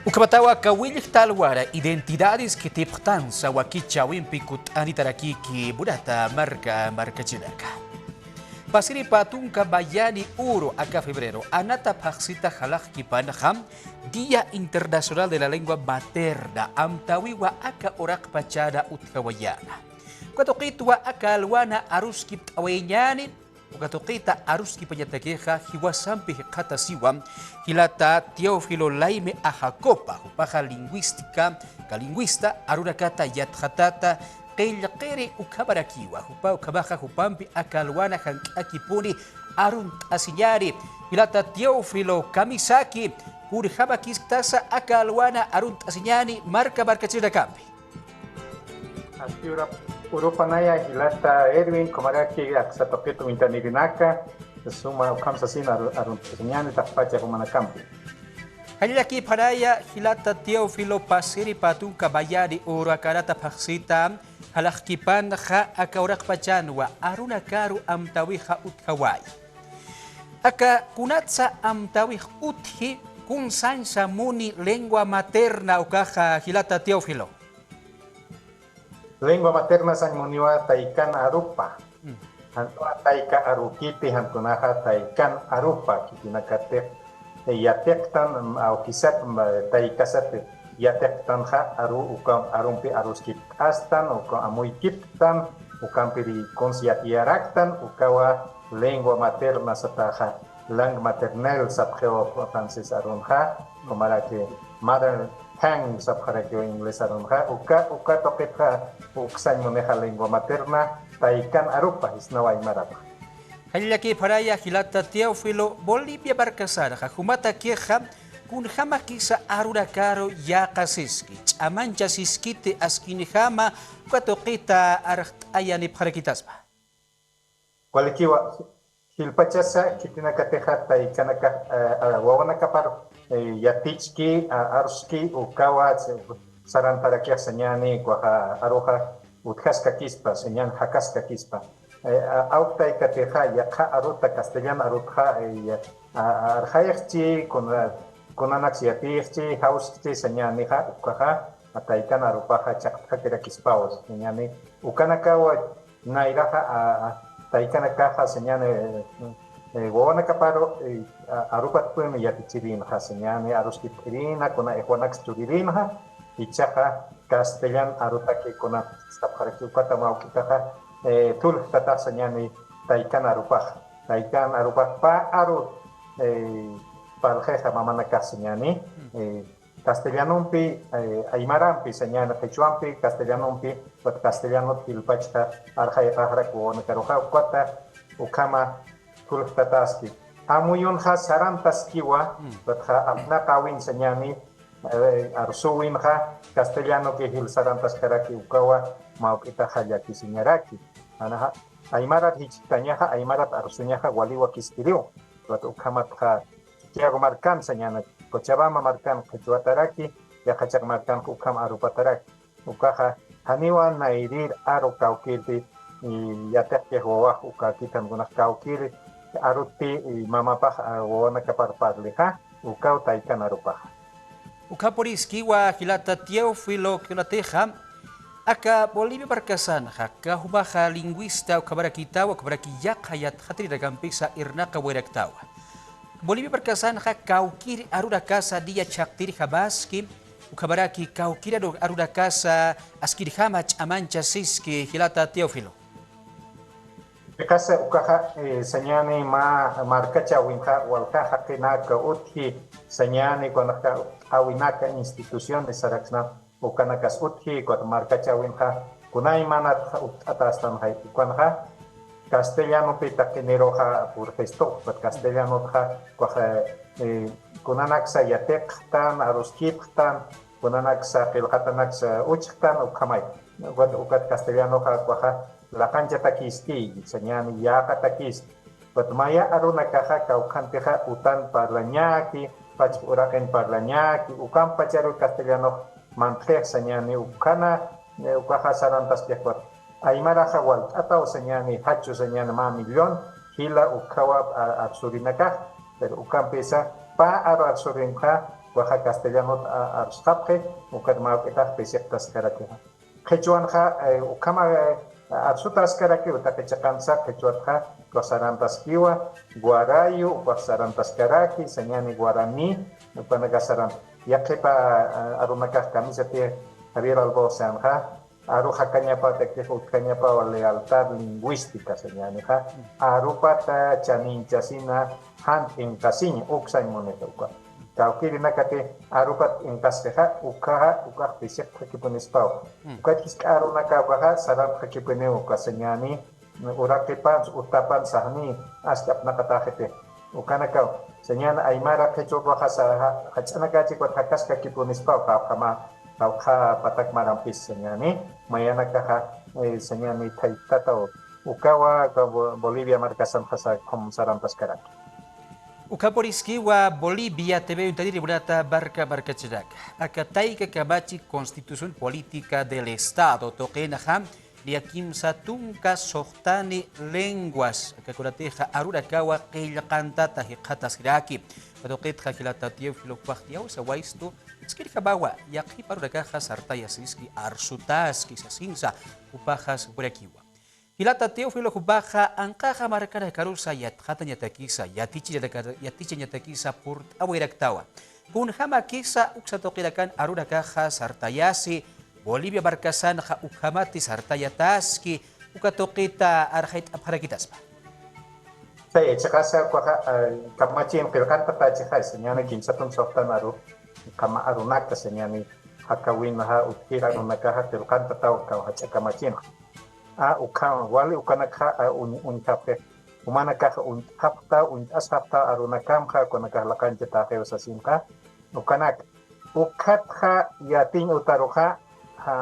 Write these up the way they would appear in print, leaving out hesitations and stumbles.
Ukabatawa kawil talwara identidades que te ptan sa wakichawin pikut anitaraki ki budata marka chinaka. Pasiri patung kabayani uro aka febrero anata paksita halak kipanaham Dia Internacional de la Lengua Materna amtawiwa aka orak pachada utkawayana. Katokitwa aka alwana aruskip awaynyanin Ukatokita aruski panyatakeja hiwasampi katasiwam hilata Teófilo Laime Ajacopa hupaja lingüística kalingüista arurakata yatjatata qillqiri ukabarakiwa hupa ukabaja hupampi akalwana hankakipuni arunt asinyari hilata Teófilo Kamisaki kurjaba kistasa akalwana arunt asinyani marka chirakampi. Urupanaya hilata Edwin komaraki aksatoketu intanirinaka suma ukamsasina aruntunyani takpacha kumanakampi. Halilaki paraya hilata Teófilo pasiri patun kabayari urakarata paksita halakkipan ha akaurak pachanwa arunakaru amtawih utkawai. Aka kunatsa amtawih uthi kung sansa muni lengua materna ukaha hilata Teófilo. Lengua materna san muniwa taikan arupa. Hantua taika arukiti hantunaha taikan arupa kitinakate yatektan au kisat taikasat yatektan ha aru ukam arumpi aruskip astan ukam amuikiptan ukam piri konsiatiaraktan ukawa lengua materna sataha lang maternel sabkheo francis arunha komarake mother hang sabkharakyo inglés arunha uka toketha uksan moneja lengua materna taikan arupa isnawa imarapa. Halilaki paraya hilata Teófilo Bolivia barkasara humata keja kun hama kisa arurakaro yakasiski amancha siskite askinihama ukatokita araht ayani parakitaspa. Kwalikiwa hilpachasa kitinakateja taikanaka wawanakapar yatichki aruski ukawa sarantarakia señani kwa aroja utkaska kispa señan hakaska kispa auta ikateja yaka aruta castellano arutja arjaychi con anaxiatichi hauski señani ha ukaja ataikan arupaja chaktakira kispaos señani ukanakawa nairaja taikanaka señani wawanakaparo arupat pun yatichirin ha señani aruski pirina con ejuanax turirin ha ichaja castellan arutaki kona sapharaki ukata maukitaja tul tata señani taikan arupaj pa arut paljeja mamanaka señani castellanumpi aymarampi señani quechuampi castellanumpi pat castellano tilpachta arjayajra kuona karoja ukata ukama tul tataski amuyun ha sarantaskiwa patja apna kawin señani arsuwin ha castellano que hil sarantas karaki ukawa maukita hayaki sinyaraki anaha aymarat hichitañaja aymarat arsuñaja waliwa kiskiriu wat ukamat ha kiago markan señana Cochabamba markan kechuataraki ya hachak markan ukam arupataraki ukaja haniwa nairir aro kaukirti yatek yehuwa ukakitan gunah kaukiri aruti mamapah wana kaparparliha ukau taikan arupah. Ukaporiskiwa hilata Teófilo kilateja aka Bolivia barkasan haka hubaha lingüista ukabarakitawa ukabarakiyak hayat hatri ragampisa irnaka weraktawa. Bolivia barkasan haka kaukiri arurakasa dia chaktiri habaski ukabaraki kaukiri arurakasa askiri hamach amancha siski hilata Teófilo. Kasa ukaha señani markacha winha walka hakinaka uthi señani konaka awinaka institución de saraxna ukanakas uthi kot markacha winha kunai manat atastan hay konha castellano pitakeneroja por festo pat castellano ha kunanak sa yatek tan aruskip tan kunanak sa kilhatanak sa uchtan ukamay ukat castellano ha la cancha takiski señani yaka takis patmaya aruna kaha kaukanteja utan parlañaki pach uraken parlañaki ukam pacharu castellano mantre señani ukana ukaha sarantas piakwat aymara hawal atau señani hachu señani ma millón hila ukawa absurinaka pero ukam pesa pa aro absurinka waja castellano arshapje ukat maukita pesektas karake quechuanja ukama arsutas karake utakechakansa quechuatja pasarantas kiwa guarayo pasarantas karaki señani guaraní upanagasarant yakepa arunaka camisete Javier Albosanja aruja cañapa tequejo cañapa lealtad lingüística señanija arupata chaninchasina han en casiña uxa en moneda uka kaukiri nakate arupat en caskeja uka pisek kipunispao uka kiskaro nakabaha saram kipune uka señani urakepan utapan sahni astap nakatajete uka nakau señana aymara kecho baja sa hachanaka chikwa takaska kipunispao kama Kauka patak marampis senyani mayana kaha senyani taitatao ukawa Bolivia markasan hasa kom sarantas karak. Ukaporiski wa Bolivia TV untadiri burata barca chirak. Akatai kakabachi Constitución Política del Estado tokenaham liakim satunka sohtani lenguas kakurateja arurakawa qillqantata hiqatas hiraki. Patoketja hilatatieu filopachtiau sawaistu Skiri kabawa yaqi parurakaja sartaya siski arsutaski sasinsa upajas burakiwa. Hilata Teófilo Jubaja ankaja marcara karusa yathata nyatakisa yatichi nyatakisa purt awiraktawa. Kun hama kisa uksatokirakan arurakaja sartayasi Bolivia barkasan ha ukhamati sartayataski ukatokita arhait abharakitaspa. Saya cakasa kwa kamachin kirkan patachiha senyana kinsatun softan aru kama arunak senyani hakawin ha ukira runakaha kirkan patau kau hachakamachin. Ukam wali ukanaka unkape umanaka untapta untasapta arunakam ha konaka lakan cetake usasimka ukanak ukatha yatin utaruha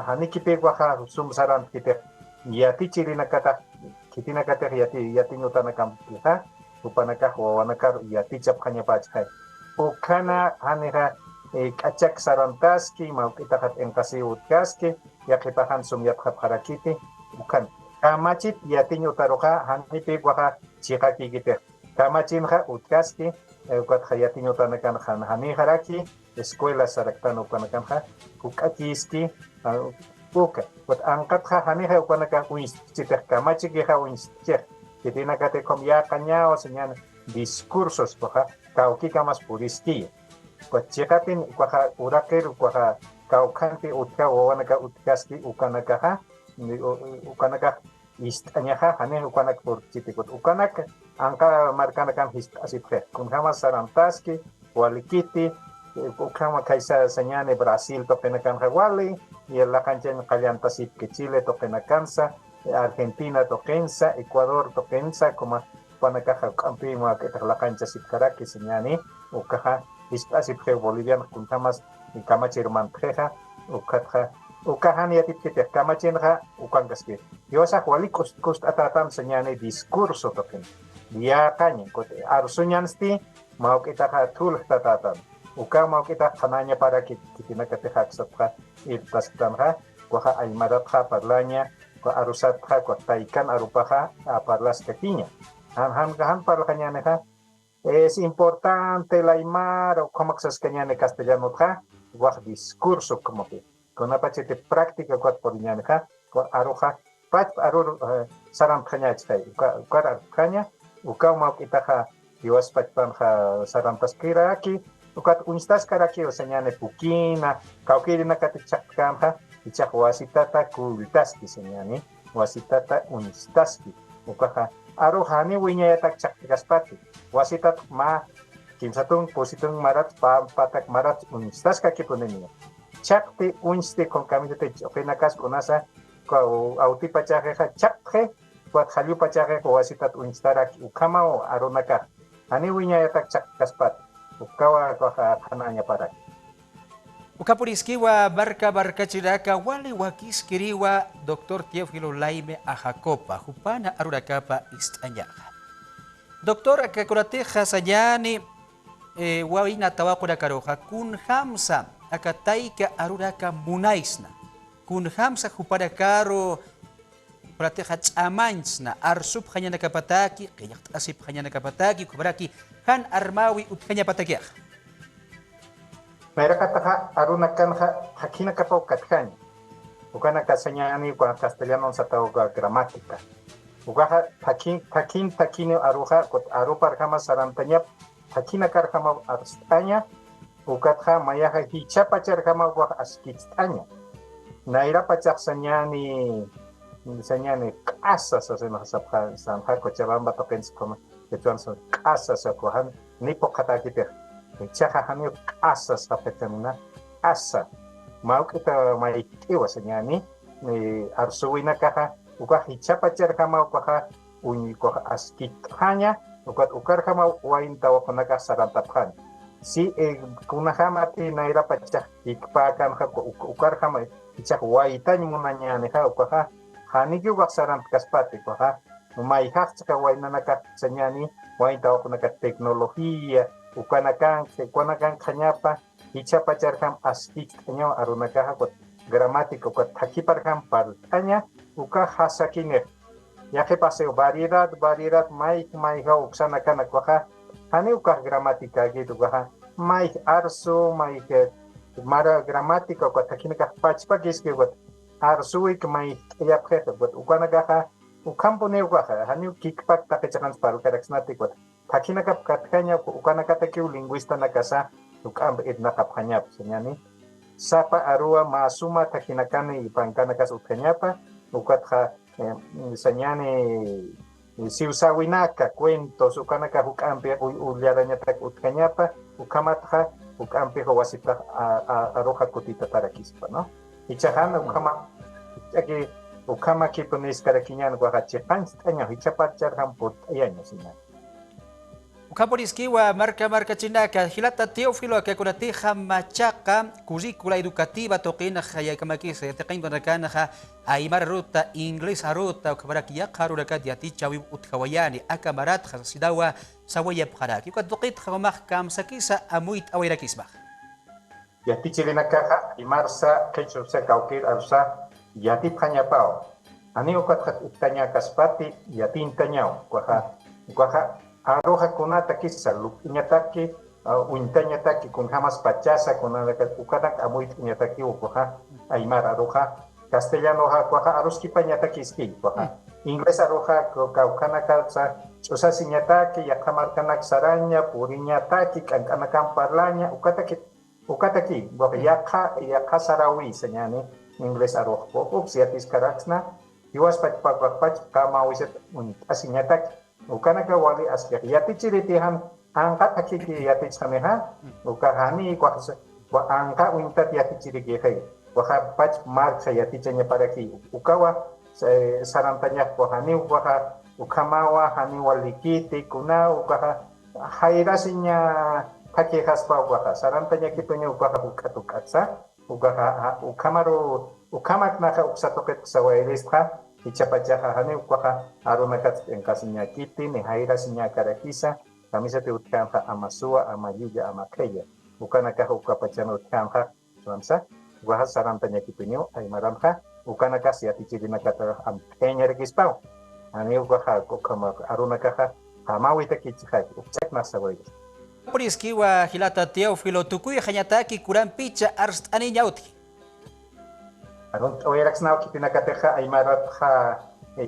hanikipe waha sumsaran kite yati chirinakata kitinakata yatin utanakam kita upanaka wawanakar yati chapkanya pachkai ukana hanira kacak sarantaski mau kita kat engkasi utkaski yakipahan sumyat harakiti bukan kamacit yatin utaruha hanipe waha chikaki kite kamacin ha utkaski ukat hayatin utanakan hani haraki escuela saraktan upanakan ha kukakiski buka buat angkat ha hani ha upanakan uistitek kamacik ha uistitek jadi nakate komyakannya osenyan diskursos baha kauki kamas puristi buat cekatin baha uraker baha kau kanti utka wawanaka utkaski ukanaka ha ukanaka istanya ha hani ukanak purcitikut ukanak angka markanakan histasipre kun kamas sarantaski walikiti ukama kaisa senyane Brasil tokenakan wali y la cancha kalian tasip ke Chile tokenakansa Argentina tokensa Ecuador tokensa como panakaha kampi ma ke la cancha sip karaki senyane ukaha istasip ke Bolivian kuntamas kamachir mantreja ukatha ukahan yatip ke kamachenja ukangaske yosa wali kost atatam senyane diskurso token dia kanya kote arsunyansti mau kita tul tatatam uka mau kita kananya para kita nakatehak sapha irtas tanha kuha aymaratha parlanya ku arusatha ku taikan arupaha parlas ketinya han parlanya neha es importante la aymara o como kanya ne castellano tha wah discurso como que con apa chete práctica ku pornya neha ku aruha pat arur saram khanya chai uka khanya uka mau kita ha diwas patpan ha saram taskira aki ukat unistas karaki o senyane pukina kaukiri nakatichakam ha ichak wasitata kultaski senyane wasitata unistaski ukaha aruhani winya yatak chakkaspati wasitat ma kimsatung positung marat patak marat unistas kaki punenia chakti uniste con camino te penakas konasa ko auti pachaje ha chakhe buat khaliu pachaje ko wasitat unistaraki ukamao arunaka ani winya yatak chakkaspati ukawa kananya para ukapuriskiwa barca chiraka wali wakiskiriwa Dr. Teófilo Laime Ajacopa hupana arurakapa istanyaha Dr. akakurateja sayani wawina tawakura karoja kun hamsa akataika aruraka munaisna kun hamsa hupara karo prateja tsamansna arsup hanya nakapataki qiyak asip hanya nakapataki kubaraki han armawi utkanya patakiak Naira kataja aruna kanja hakina kapau katkaña. Ukana kasañani con castellano satauga gramática. Ugaja takin aruja arupar jama sarantaña takina karjama arstaña. Ukatja mayaja hichapa charjama uga askitaña. Naira pachak sañani casas hacen los San Cochabamba tokens como que son casas acojan ni pokatakite. Chaja hanio casas apetamuna asa. Mau kita mai tiwa senyani ni arsuina kaha uka hichapa cerkama uka uni ko askit hanya uka ukar kama wain tawa konaka sarantaphan si kuna kama ti naira pachak ikpakan ha ukar kama hichak waita ni munanya ne ha uka hani ki uka sarant kaspati ko ha mai hak ka waina naka senyani wain tawa konaka teknologia ukanakan kanyapa hichapa cerkam askit nyaw arunaka ko gramático ko takiparkam partanya uka hasakine ya que paseo variedad mai ga uksana kana ko ha hani uka gramática gitu ga mai arso mai ke mara gramática ko takinika pachpa giske ko arso ik mai ya preta ko ukana ga ukampone uka hani kikpak takechakan paru karaksnati ko takinaka katkanya ko ukana katakiu linguista nakasa ukam idna kapanyap senyani sapa arua masuma takinakani ipangkana kas ukanyapa ukatha senyani si usawinaka cuentos ukanaka ukampe uliaranya tak ukanyapa ukamatha ukampe wasita aroja kutita tarakispa no ichahana ukama kiponis karakinyan ko hachipan tanya hichapat charham pot ayanya sinya Ukaporisquiwa marca chinaca hilata Teófilo que kunatija machaca currícula educativa toquina jaya kamakise teqindo nakanaja aymar ruta inglés ruta ukabarakiya qaruraka diatichawi utkawayani akamarat khasidawa sawaya bharaki ukatoqit khamak kam sakisa amuit awairakisbah yati chilinaka imarsa kechursa kaukir arsa yati phanyapao ani ukat tanya kaspati yati intanyao kwaha aroja kunata kisa lupiñataki uintanyataki kun jamas pachasa kunaka ukanak amuit uñataki ukoja aymar aroja castellano ha kuaja aroski pañataki ski kuaja inglés aroja kaukanaka usa siñataki yakamarkanak saraña puriñataki kankanakan parlaña ukataki yaka sarawi señani inglés aroja pop siatis karaksna yuas pach kamawiset asiñataki ukanaka wali askar yati ciritihan angkat hakiki yati sameha ukahani kwa angka untat yati ciriki hai kwa pach mark yati cenya paraki ukawa sarantanya kwa hani ukamawa hani walikiti kuna ukaha hairasinya haki haspa ukaha sarantanya kitunya ukaha ukatukatsa ukaha ukamak naka uksatoket sawairistha Ichapachaja hani ukwaha arunakat en kasinya kiti ni haira sinya karakisa kamisa te utkanja amasua amayuya amakeya ukanaka ukapachana utkanja suamsa ukaha sarantanya kipinyo ay maramja ukanaka siati chilina kata ampeña rekispao hani ukaha ukama arunakaja hamawita kichija ukchak nasaboy Poriskiwa hilata Teófilo tukuy hanyataki kuran picha arst aniñauti Oyeraksnao kitinakateja aymaratja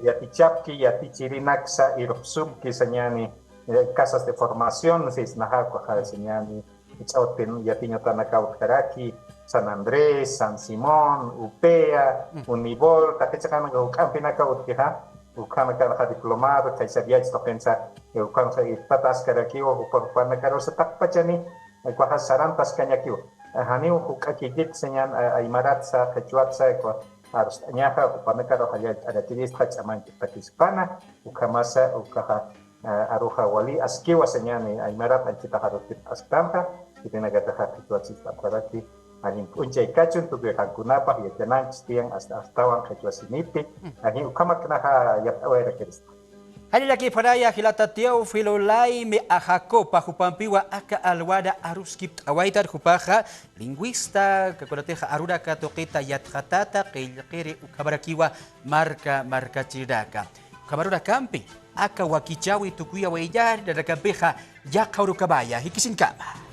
yatichapki yatichirinaksa iropsubki señani casas de formación sisnajakoja señani ichauten yatiñotanakautjaraki San Andrés, San Simón, Upea, Unibol, takechakanaga ukampinakautkiha ukamakaja diplomado kaisariach topensa ukamsa itataskaraki o ukampanakarosa takpachani kuaja sarantas kanyakiu hani ukakigit senyan aymaratsa kechuatsa ko harus nyaha upanakaro haya ada tiris hachaman pakispana ukamasa ukaha aruha wali askiwa senyani aymarat kita harus astampa kita nagata kechuatsa parati ani unjai kacun tu be hakunapa ya janan stiang astawan kechuasiniti ani ukamakna ya awera kirista Halilaki paraya hilata Teófilo laime ajako pajupampiwa aka alwada aruskip awaitar hupaja lingüista kakurateja aruraka toqita yatjatata qillqiri ukabarakiwa marca chiraka ukabarura campi aka wakichawi tukuya wayar darakampeja yaqaurukabaya hikisinkama